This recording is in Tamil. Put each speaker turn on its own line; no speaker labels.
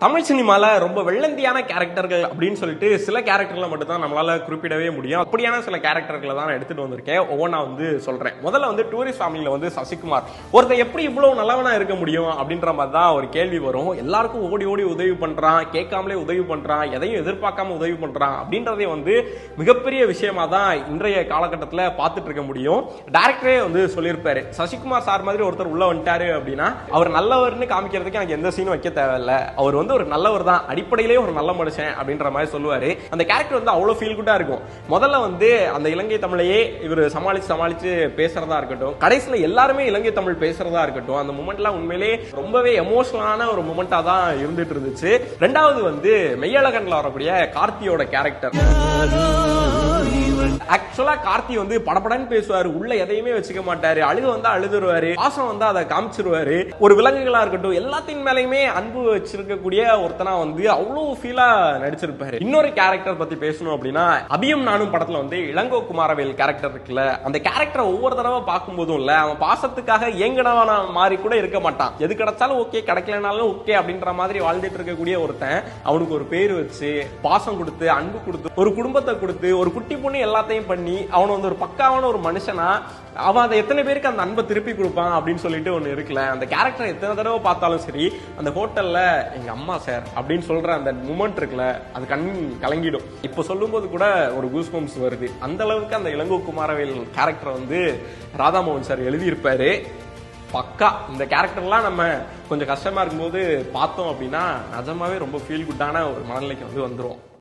தமிழ் சினிமால ரொம்ப வெள்ளந்தியான கேரக்டர்கள் அப்படின்னு சொல்லிட்டு சில கேரக்டர்களை மட்டும் தான் நம்மளால குறிப்பிடவே முடியும். அப்படியான சில கேரக்டர்களை தான் நான் எடுத்துட்டு வந்திருக்கேன். ஒவ்வொன்றா சொல்றேன். முதல்ல டூரிஸ்ட் ஃபேமிலியில சசிகுமார் ஒருத்தர் எப்படி இவ்வளவு நல்லவனா இருக்க முடியும் அப்படின்ற மாதிரி தான் ஒரு கேள்வி வரும். எல்லாருக்கும் ஓடி ஓடி உதவி பண்றான், கேட்காமலே உதவி பண்றான், எதையும் எதிர்பார்க்காம உதவி பண்றான் அப்படின்றதே மிகப்பெரிய விஷயமா தான் இன்றைய காலகட்டத்தில் பார்த்துட்டு இருக்க முடியும். டைரக்டரே சொல்லியிருப்பாரு, சசிகுமார் சார் மாதிரி ஒருத்தர் உள்ள வந்துட்டாரு அப்படின்னா அவர் நல்லவர்னு காமிக்கிறதுக்கு எனக்கு எந்த சீனும் வைக்க தேவையில்லை, அவர் ஒரு நல்லவர் தான், அடிப்படையிலே ஒரு நல்ல மனுஷன் அப்படின்ற மாதிரி சொல்லுவாரு. அந்த கேரக்டர் அவ்வளவு ஃபீல் குட்டா இருக்கும். முதல்ல அந்த இலங்கை தமிழையே இவர் சமாளிச்சு பேசுறதா இருக்கட்டும், கடைசியில எல்லாருமே இலங்கை தமிழ் பேசுறதா இருக்கட்டும், அந்த மூமெண்ட்லாம் உண்மையிலே ரொம்பவே எமோஷனலான ஒரு மூமெண்டா தான் இருந்துட்டு இருந்துச்சு. ரெண்டாவது மெய்யழகன்ல வரக்கூடிய கார்த்தியோட கேரக்டர். ஆக்சுவலா கார்த்தி படபடன்னு பேசுவாரு, உள்ள எதையுமே வச்சுக்க மாட்டாரு, அழுக அழுதுருவாரு, பாசம் அதை காமிச்சிருவாரு. ஒரு விலங்குகளா இருக்கட்டும் எல்லாத்தின் மேலயுமே அன்பு வச்சிருக்கக்கூடிய ஒருத்தனா அவ்வளவு ஃபீலா நடிச்சிருப்பாரு. இன்னொரு கேரக்டர் பத்தி பேசணும் அப்படின்னா, அபியும் நானும் படத்துல இளங்கோ குமாரவேல் கேரக்டர் இருக்குல்ல, அந்த கேரக்டரை ஒவ்வொரு தடவை பார்க்கும் போதும் இல்ல, அவன் பாசத்துக்காக ஏங்கனவனா மாறி கூட இருக்க மாட்டான். எது கிடைச்சாலும் ஓகே, கிடைக்கலனாலும் ஓகே அப்படின்ற மாதிரி வாழ்ந்துட்டு இருக்கக்கூடிய ஒருத்தன் அவனுக்கு ஒரு பேர் வச்சு பாசம் கொடுத்து அன்பு கொடுத்து ஒரு குடும்பத்தை கொடுத்து ஒரு குட்டி பொண்ணு எல்லாத்தையும் பண்ணி அவன் ஒரு பக்காவான ஒரு மனுஷனா அவன் அதை எத்தனை பேருக்கு அந்த அன்பை திருப்பி கொடுப்பான் அப்படின்னு சொல்லிட்டு ஒண்ணு இருக்குல்ல. அந்த கேரக்டர் எத்தனை தடவை பார்த்தாலும் சரி, அந்த ஹோட்டல்ல எங்க அம்மா சார் அப்படின்னு சொல்ற அந்த மூமெண்ட் இருக்குல்ல, அது கண் கலங்கிடும். இப்ப சொல்லும் போது கூட ஒரு கூஸ்பம்ஸ் வருது. அந்த அளவுக்கு அந்த இளங்கோ குமாரவேல் கேரக்டர் ராதாமோகன் சார் எழுதியிருப்பாரு. பக்கா இந்த கேரக்டர்லாம் நம்ம கொஞ்சம் கஷ்டமா இருக்கும்போது பார்த்தோம் அப்படின்னா நிஜமாவே ரொம்ப ஃபீல் குட்டான ஒரு மனநிலைக்கு வந்துரும்.